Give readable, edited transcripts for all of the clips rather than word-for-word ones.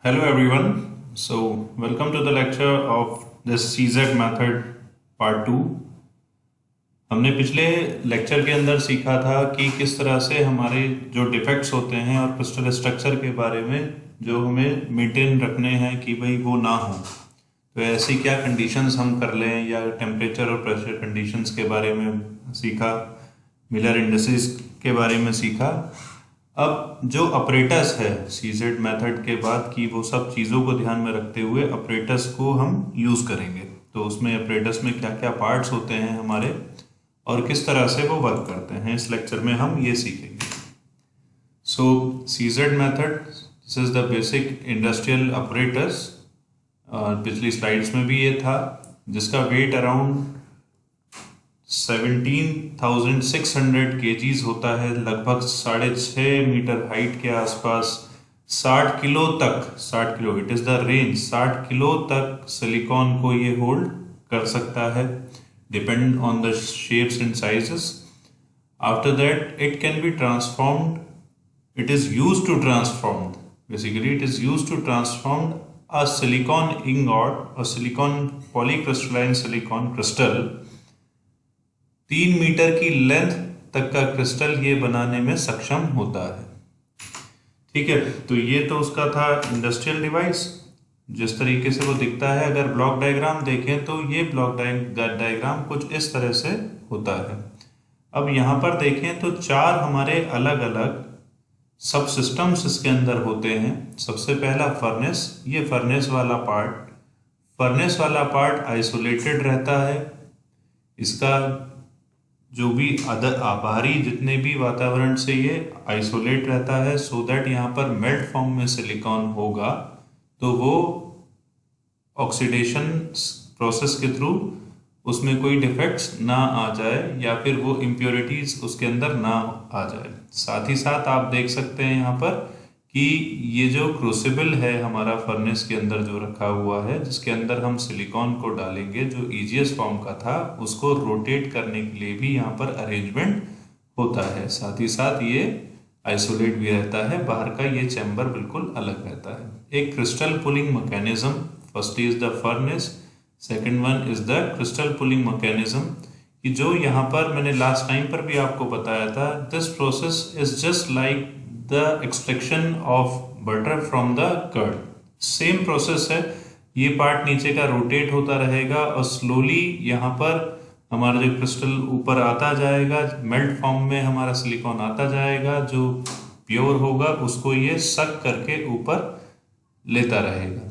Hello everyone. Welcome to the lecture of this CZ method part 2. हमने पिछले lecture के अंदर सीखा था कि किस तरह से हमारे जो डिफेक्ट्स होते हैं और क्रिस्टल स्ट्रक्चर के बारे में जो हमें मेंटेन रखने हैं कि भाई वो ना हो। तो ऐसी क्या कंडीशंस हम कर लें या टेम्परेचर और प्रेशर कंडीशंस के बारे में सीखा, मिलर इंडिसेस के बारे में सीखा। अब जो ऑपरेटर्स है सीजेड मेथड के बाद की वो सब चीज़ों को ध्यान में रखते हुए ऑपरेटर्स को हम यूज़ करेंगे। तो उसमें ऑपरेटर्स में क्या क्या पार्ट्स होते हैं हमारे और किस तरह से वो वर्क करते हैं, इस लेक्चर में हम ये सीखेंगे। So CZ method, this is the basic industrial operators. पिछली स्लाइड्स में भी ये था, जिसका वेट अराउंड 17,600 kgs होता है, लगभग 6.5 मीटर हाइट के आसपास। 60 किलो तक, 60 kilo it is the range, 60 kilo तक सिलिकॉन को ये होल्ड कर सकता है, depend on the shapes and sizes. After that it can be transformed, it is used to transform, basically it is used to transform a silicon ingot और silicon polycrystalline silicon crystal 3 metre की length तक का crystal ये बनाने में सक्षम होता है। ठीक है, तो ये तो उसका था इंडस्ट्रियल डिवाइस, जिस तरीके से वो दिखता है। अगर ब्लॉक डायग्राम देखें तो ये ब्लॉक डायग्राम कुछ इस तरह से होता है। अब यहाँ पर देखें तो 4 हमारे अलग अलग सब सिस्टम्स इसके अंदर होते हैं। सबसे पहला फर्नेस, ये फर्नेस वाला पार्ट आइसोलेटेड रहता है। इसका जो भी बाहरी जितने भी वातावरण से ये आइसोलेट रहता है, सो दैट यहाँ पर मेल्ट फॉर्म में सिलिकॉन होगा तो वो ऑक्सीडेशन प्रोसेस के थ्रू उसमें कोई डिफेक्ट्स ना आ जाए या फिर वो इम्प्योरिटीज उसके अंदर ना आ जाए। साथ ही साथ आप देख सकते हैं यहाँ पर कि ये जो क्रूसिबल है हमारा फर्नेस के अंदर जो रखा हुआ है, जिसके अंदर हम सिलिकॉन को डालेंगे, जो ईजीएस फॉर्म का था, उसको रोटेट करने के लिए भी यहाँ पर अरेंजमेंट होता है। साथ ही साथ ये आइसोलेट भी रहता है, बाहर का ये चैम्बर बिल्कुल अलग रहता है। एक crystal pulling mechanism, first is the furnace, second one is the crystal pulling mechanism, कि जो यहाँ पर मैंने लास्ट टाइम पर भी आपको बताया था, this process is just like the extraction of butter from the curd. Same process है, ये पार्ट नीचे का रोटेट होता रहेगा और स्लोली यहाँ पर हमारा जो क्रिस्टल ऊपर आता जाएगा, मेल्ट फॉर्म में हमारा सिलिकॉन आता जाएगा, जो प्योर होगा उसको ये सक करके ऊपर लेता रहेगा।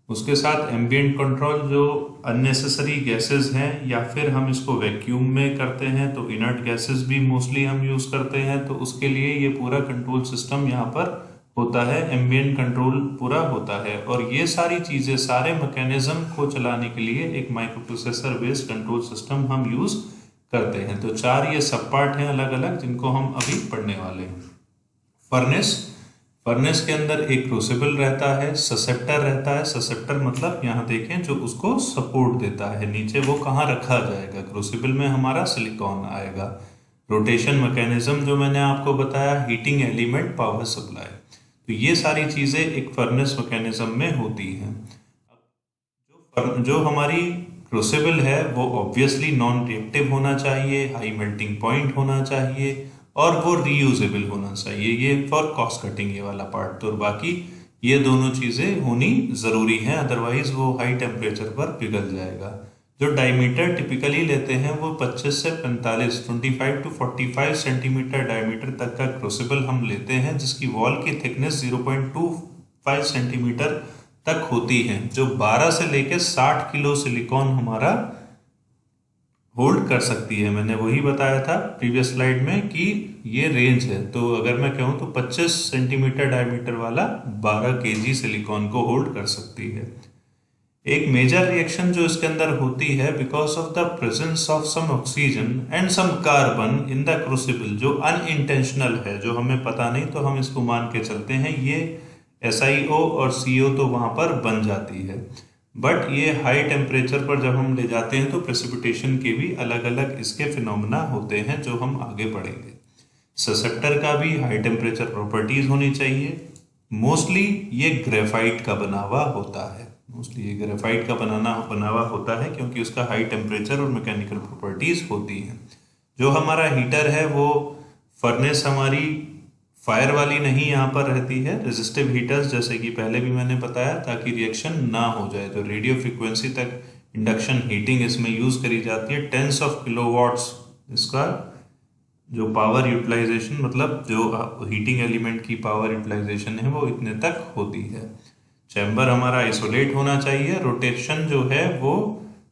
उसके साथ एम्बिएंट कंट्रोल, जो अननेसेसरी गैसेस हैं या फिर हम इसको वैक्यूम में करते हैं तो इनर्ट गैसेस भी मोस्टली हम यूज करते हैं, तो उसके लिए ये पूरा कंट्रोल सिस्टम यहाँ पर होता है, एम्बिएंट कंट्रोल पूरा होता है। और ये सारी चीजें, सारे मैकेनिज्म को चलाने के लिए एक micro processor based control system हम यूज करते हैं। तो 4 ये सब पार्ट हैं अलग अलग, जिनको हम अभी पढ़ने वाले हैं। फर्नेस के अंदर एक क्रूसिबल रहता है, ससेप्टर रहता है। ससेप्टर मतलब यहाँ देखें जो उसको सपोर्ट देता है, नीचे वो कहाँ रखा जाएगा, क्रूसिबल में हमारा सिलिकॉन आएगा। रोटेशन मैकेनिज्म जो मैंने आपको बताया, हीटिंग एलिमेंट, पावर सप्लाई, तो ये सारी चीजें एक फर्नेस मैकेनिज्म में होती हैं। जो हमारी क्रूसिबल है वो ऑब्वियसली नॉन रिएक्टिव होना चाहिए, हाई मेल्टिंग पॉइंट होना चाहिए और वो रीयूजेबल होना चाहिए। ये फॉर कॉस्ट कटिंग ये वाला पार्ट। तो बाकी ये दोनों चीजें होनी जरूरी हैं, अदरवाइज वो हाई टेम्परेचर पर पिघल जाएगा। जो डायमीटर टिपिकली लेते हैं वो 25 से 45, 25 to 45 सेंटीमीटर डायमीटर तक का क्रूसिबल हम लेते हैं, जिसकी वॉल की थिकनेस 0.25 सेंटीमीटर तक होती है, जो 12 से लेकर 60 किलो सिलिकॉन हमारा होल्ड कर सकती है। मैंने वही बताया था प्रीवियस स्लाइड में कि ये रेंज है। तो अगर मैं कहूँ तो 25 सेंटीमीटर डायमीटर वाला 12 केजी सिलिकॉन को होल्ड कर सकती है। एक मेजर रिएक्शन जो इसके अंदर होती है, because of the presence of some oxygen and some carbon in the crucible, जो अनइंटेंशनल है, जो हमें पता नहीं तो हम इसको मान के चलते हैं, ये SiO और CO तो वहां पर बन जाती है। बट ये हाई टेम्परेचर पर जब हम ले जाते हैं तो प्रेसिपिटेशन के भी अलग अलग इसके फिनोमेना होते हैं, जो हम आगे पढ़ेंगे। ससेप्टर का भी हाई टेम्परेचर प्रॉपर्टीज होनी चाहिए, मोस्टली ये ग्रेफाइट का बना हुआ होता है, मोस्टली ये ग्रेफाइट का बना हुआ होता है, क्योंकि उसका हाई टेम्परेचर और मैकेनिकल प्रॉपर्टीज होती हैं। जो हमारा हीटर है वो फर्नेस हमारी फायर वाली नहीं यहाँ पर रहती है, रेजिस्टिव हीटर्स, जैसे कि पहले भी मैंने बताया, ताकि रिएक्शन ना हो जाए। तो रेडियो फ्रिक्वेंसी तक इंडक्शन हीटिंग इसमें यूज करी जाती है। टेंस ऑफ किलोवाट्स इसका जो पावर यूटिलाइजेशन, मतलब जो हीटिंग एलिमेंट की पावर यूटिलाइजेशन है वो इतने तक होती है। चैम्बर हमारा आइसोलेट होना चाहिए। रोटेशन जो है वो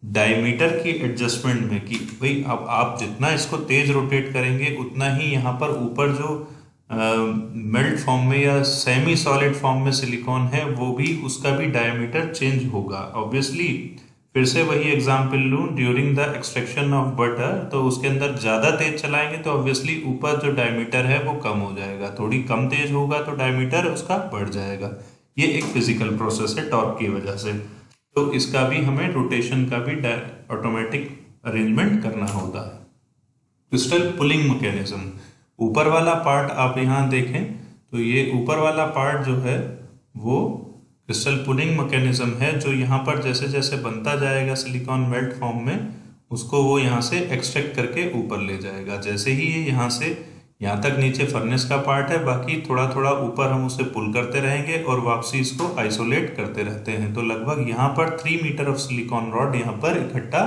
डायमीटर की एडजस्टमेंट में, कि भाई अब आप जितना इसको तेज रोटेट करेंगे उतना ही यहाँ पर ऊपर जो मेल्ट फॉर्म में या सेमी सॉलिड फॉर्म में सिलिकॉन है वो भी, उसका भी डायमीटर चेंज होगा ऑब्वियसली। फिर से वही एग्जांपल लूँ, during the extraction of butter, तो उसके अंदर ज़्यादा तेज चलाएंगे तो ऑब्वियसली ऊपर जो डायमीटर है वो कम हो जाएगा, थोड़ी कम तेज होगा तो डायमीटर उसका बढ़ जाएगा। ये एक फिजिकल प्रोसेस है टॉर्क की वजह से। तो इसका भी हमें रोटेशन का भी ऑटोमेटिक अरेंजमेंट करना होता है। क्रिस्टल पुलिंग मैकेनिज्म, ऊपर वाला पार्ट आप यहाँ देखें तो ये ऊपर वाला पार्ट जो है वो क्रिस्टल पुलिंग मैकेनिज्म है, जो यहाँ पर जैसे जैसे बनता जाएगा सिलिकॉन मेल्ट फॉर्म में, उसको वो यहाँ से एक्सट्रैक्ट करके ऊपर ले जाएगा। जैसे ही ये यहाँ से यहाँ तक नीचे फर्नेस का पार्ट है, बाकी थोड़ा थोड़ा ऊपर हम उसे पुल करते रहेंगे और वापसी इसको आइसोलेट करते रहते हैं। तो लगभग यहाँ पर 3 मीटर ऑफ सिलिकॉन रॉड यहाँ पर इकट्ठा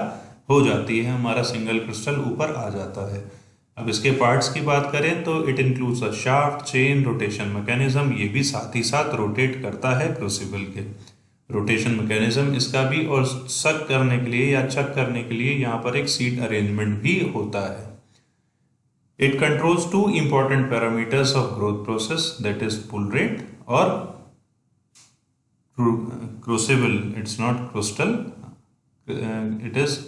हो जाती है, हमारा सिंगल क्रिस्टल ऊपर आ जाता है। अब इसके पार्ट्स की बात करें तो it includes a shaft, chain, rotation mechanism, ये भी साथ ही साथ रोटेट करता है क्रूसिबल के। रोटेशन मैकेनिज्म इसका भी, और सक करने के लिए या चक करने के लिए यहाँ पर एक सीट अरेंजमेंट भी होता है। It controls 2 important parameters of growth process, that is pull rate और crucible, it's not crystal, it is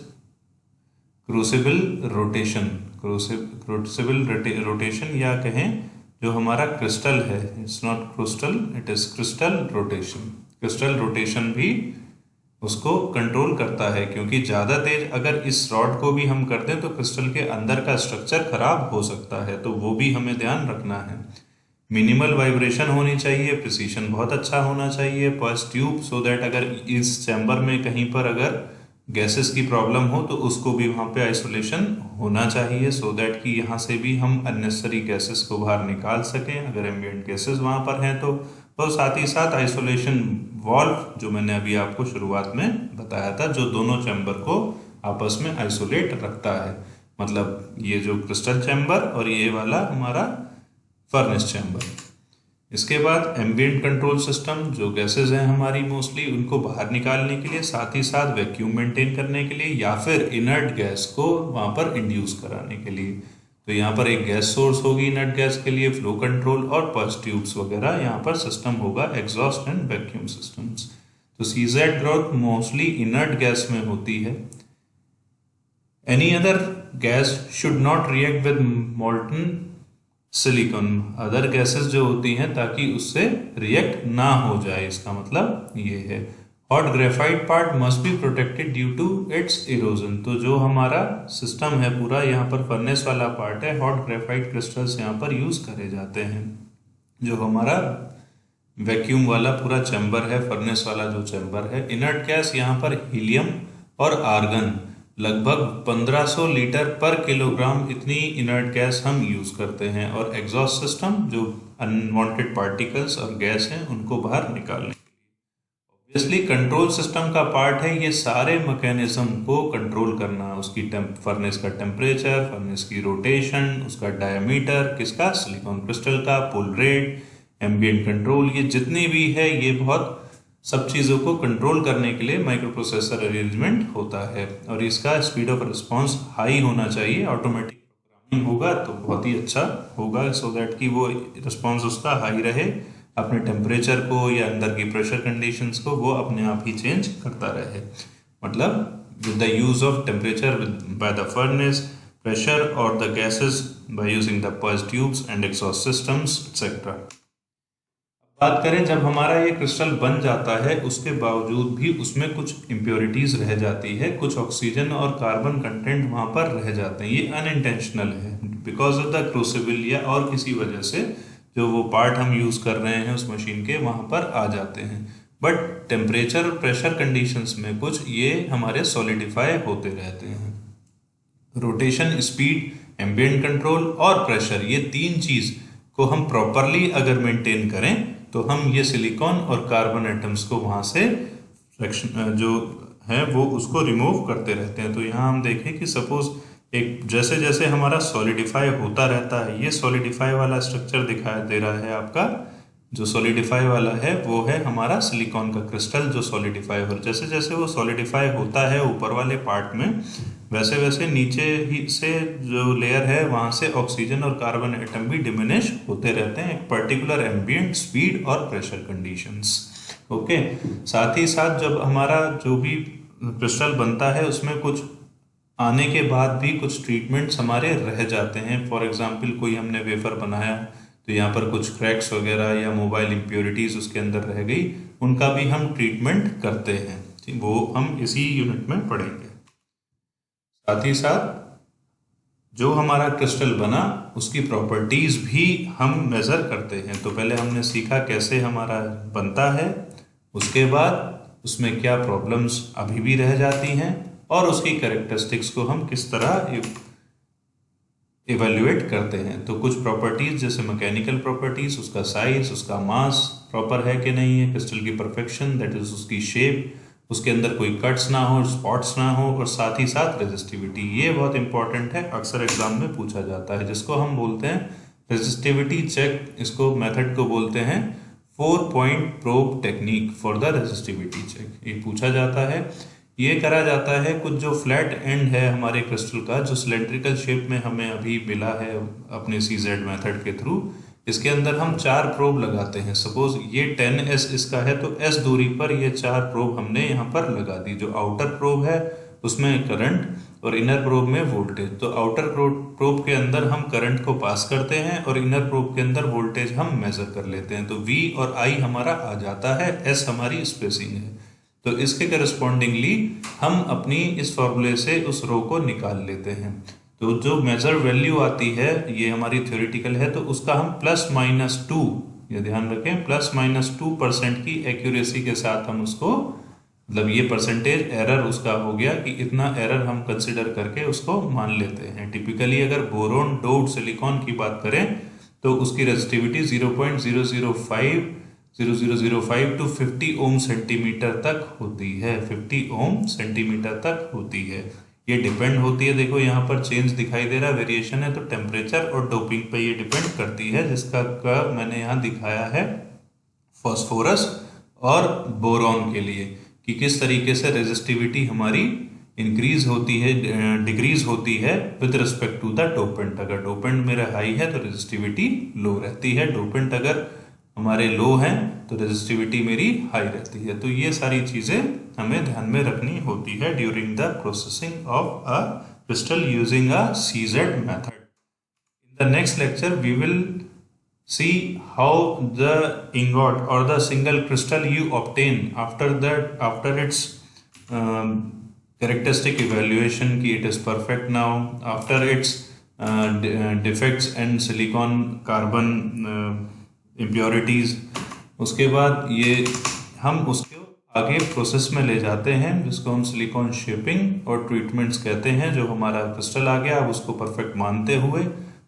crucible rotation, crucible rotation, या कहें जो हमारा क्रिस्टल है, it's not crystal, it is crystal rotation. Crystal rotation भी उसको control करता है, क्योंकि ज़्यादा तेज अगर इस रॉड को भी हम कर दें तो क्रिस्टल के अंदर का स्ट्रक्चर खराब हो सकता है, तो वो भी हमें ध्यान रखना है। मिनिमल वाइब्रेशन होनी चाहिए, प्रिसीशन बहुत अच्छा होना चाहिए, पर्स ट्यूब, सो दैट अगर इस चैम्बर में कहीं पर अगर गैसेस की प्रॉब्लम हो तो उसको भी वहाँ पे आइसोलेशन होना चाहिए, सो दैट कि यहाँ से भी हम अननेसेसरी गैसेस को बाहर निकाल सकें अगर एम्बिएंट गैसेस वहाँ पर हैं तो साथ ही साथ आइसोलेशन वाल्व, जो मैंने अभी आपको शुरुआत में बताया था, जो दोनों चैम्बर को आपस में आइसोलेट रखता है, मतलब ये जो क्रिस्टल चैम्बर और ये वाला हमारा फर्नेस चैम्बर। इसके बाद एम्बिएंट कंट्रोल सिस्टम, जो गैसेस हैं हमारी मोस्टली, उनको बाहर निकालने के लिए, साथ ही साथ वैक्यूम मेंटेन करने के लिए, या फिर इनर्ट गैस को वहाँ पर इंड्यूस कराने के लिए। तो यहाँ पर एक गैस सोर्स होगी इनर्ट गैस के लिए, फ्लो कंट्रोल और पर्स ट्यूब्स वगैरह यहाँ पर सिस्टम होगा, एग्जॉस्ट एंड वैक्यूम सिस्टम्स। तो CZ growth mostly inert gas में होती है। Any other gas should not react with molten silicon, other gases जो होती हैं, ताकि उससे रिएक्ट ना हो जाए, इसका मतलब ये है। Hot graphite part must be protected due to its erosion, तो जो हमारा सिस्टम है पूरा, यहाँ पर फर्नेस वाला पार्ट है, हॉट ग्रेफाइट क्रिस्टल्स यहाँ पर यूज करे जाते हैं। जो हमारा वैक्यूम वाला पूरा चैम्बर है, फर्नेस वाला जो चैम्बर है, इनर्ट गैस यहाँ पर हीलियम और आर्गन, लगभग 1500 लीटर पर किलोग्राम इतनी इनर्ट गैस हम यूज करते हैं। और एग्जॉस्ट सिस्टम, जो अनवांटेड पार्टिकल्स और गैस हैं उनको बाहर निकालने के लिए। ऑब्वियसली कंट्रोल सिस्टम का पार्ट है ये सारे मैकेनिज्म को कंट्रोल करना, उसकी फर्नेस का टेम्परेचर, फर्नेस की रोटेशन, उसका डायमीटर, किसका, सिलिकॉन क्रिस्टल का, पुल रेट, एम्बिएंट कंट्रोल, ये जितनी भी है ये बहुत सब चीज़ों को कंट्रोल करने के लिए माइक्रो प्रोसेसर अरेंजमेंट होता है। और इसका स्पीड ऑफ रिस्पांस हाई होना चाहिए, ऑटोमेटिक प्रोग्रामिंग होगा तो बहुत ही अच्छा होगा, सो दैट कि वो रिस्पांस उसका हाई रहे, अपने टेम्परेचर को या अंदर की प्रेशर कंडीशंस को वो अपने आप ही चेंज करता रहे, मतलब with the use of temperature by the furnace, pressure और the gases by using the purge tubes and exhaust systems etcetera. बात करें जब हमारा ये क्रिस्टल बन जाता है, उसके बावजूद भी उसमें कुछ इम्प्योरिटीज रह जाती है, कुछ ऑक्सीजन और कार्बन कंटेंट वहाँ पर रह जाते हैं, ये अनइंटेंशनल है बिकॉज ऑफ द क्रूसिबल या और किसी वजह से जो वो पार्ट हम यूज़ कर रहे हैं उस मशीन के वहाँ पर आ जाते हैं। बट टेम्परेचर और प्रेशर कंडीशंस में कुछ ये हमारे सॉलिडिफाई होते रहते हैं। रोटेशन, स्पीड, एम्बिएंट कंट्रोल और प्रेशर, ये तीन चीज़ को हम प्रॉपरली अगर मेंटेन करें तो हम ये सिलिकॉन और कार्बन एटम्स को वहाँ से जो है वो उसको रिमूव करते रहते हैं। तो यहाँ हम देखें कि सपोज एक जैसे जैसे हमारा सॉलिडिफाई होता रहता है, ये सॉलिडिफाई वाला स्ट्रक्चर दिखाई दे रहा है आपका, जो सॉलिडिफाई वाला है वो है हमारा सिलिकॉन का क्रिस्टल जो सॉलिडिफाई हो, जैसे जैसे वो सॉलिडिफाई होता है ऊपर वाले पार्ट में, वैसे वैसे नीचे ही से जो लेयर है वहाँ से ऑक्सीजन और कार्बन एटम भी डिमिनिश होते रहते हैं एक पर्टिकुलर एम्बिएंट, स्पीड और प्रेशर कंडीशंस। ओके, साथ ही साथ जब हमारा जो भी क्रिस्टल बनता है उसमें कुछ आने के बाद भी कुछ ट्रीटमेंट्स हमारे रह जाते हैं। फॉर एग्जांपल कोई हमने वेफर बनाया तो यहाँ पर कुछ क्रैक्स वगैरह या मोबाइल इम्प्योरिटीज उसके अंदर रह गई, उनका भी हम ट्रीटमेंट करते हैं, ठीक, वो हम इसी यूनिट में पढ़ेंगे। साथ ही साथ जो हमारा क्रिस्टल बना उसकी प्रॉपर्टीज भी हम मेजर करते हैं। तो पहले हमने सीखा कैसे हमारा बनता है, उसके बाद उसमें क्या प्रॉब्लम्स अभी भी रह जाती हैं और उसकी कैरेक्टरिस्टिक्स को हम किस तरह इवेल्युएट करते हैं। तो कुछ प्रॉपर्टीज जैसे मैकेनिकल प्रॉपर्टीज, उसका साइज, उसका मास प्रॉपर है कि नहीं है, क्रिस्टल की परफेक्शन, दैट इज उसकी शेप, उसके अंदर कोई कट्स ना हो, स्पॉट्स ना हो, और साथ ही साथ रेजिस्टिविटी, ये बहुत इंपॉर्टेंट है, अक्सर एग्जाम में पूछा जाता है, जिसको हम बोलते हैं रेजिस्टिविटी चेक। इसको मेथड को बोलते हैं 4-point probe technique for the resistivity check, ये पूछा जाता है। ये करा जाता है कुछ जो फ्लैट एंड है हमारे क्रिस्टल का, जो सिलेंड्रिकल शेप में हमें अभी मिला है अपने CZ मेथड के थ्रू, इसके अंदर हम 4 प्रोब लगाते हैं। सपोज ये 10S इसका है तो S दूरी पर ये 4 प्रोब हमने यहाँ पर लगा दी। जो आउटर प्रोब है उसमें करंट और इनर प्रोब में वोल्टेज। तो आउटर प्रोब के अंदर हम करंट को पास करते हैं और इनर प्रोब के अंदर वोल्टेज हम मेजर कर लेते हैं। तो V और I हमारा आ जाता है, S हमारी स्पेसिंग है। तो इसके करस्पॉन्डिंगली हम अपनी इस फॉर्मूले से उस रो को निकाल लेते हैं। तो जो मेजर वैल्यू आती है ये हमारी थ्योरेटिकल है, तो उसका हम +-2, ये ध्यान रखें, +-2% की एक्यूरेसी के साथ हम उसको, मतलब ये परसेंटेज एरर उसका हो गया कि इतना एरर हम कंसिडर करके उसको मान लेते हैं। टिपिकली अगर बोरोन डोप्ड सिलिकॉन की बात करें तो उसकी रेजिस्टिविटी 0.0005 टू 50 ओम सेंटीमीटर तक होती है, 50 ओम सेंटीमीटर तक होती है। ये डिपेंड होती है, देखो यहाँ पर चेंज दिखाई दे रहा है, वेरिएशन है, तो टेम्परेचर और डोपिंग पे ये डिपेंड करती है, जिसका मैंने यहाँ दिखाया है फॉस्फोरस और बोरॉन के लिए कि किस तरीके से रेजिस्टिविटी हमारी इंक्रीज होती है, डिक्रीज होती है with respect to the dopant. अगर डोपेंट मेरा हाई है तो रेजिस्टिविटी लो रहती है, डोपेंट अगर हमारे लो हैं तो रेजिस्टिविटी मेरी हाई रहती है। तो ये सारी चीज़ें हमें ध्यान में रखनी होती है during the processing of a crystal using a CZ method. In the next lecture we will see how the ingot or the single crystal you obtain after its characteristic evaluation ki it is perfect now, after its defects and silicon carbon impurities, उसके बाद ये हम उसको आगे process में ले जाते हैं जिसको हम सिलिकॉन शेपिंग और ट्रीटमेंट्स कहते हैं। जो हमारा क्रिस्टल आ गया अब उसको परफेक्ट मानते हुए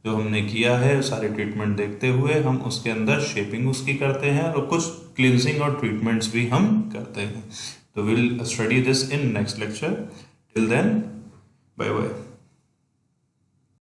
जो हमने किया है सारे ट्रीटमेंट देखते हुए हम उसके अंदर शेपिंग उसकी करते हैं और कुछ क्लिनजिंग और ट्रीटमेंट्स भी हम करते हैं। तो will study this in next lecture. Till then bye bye.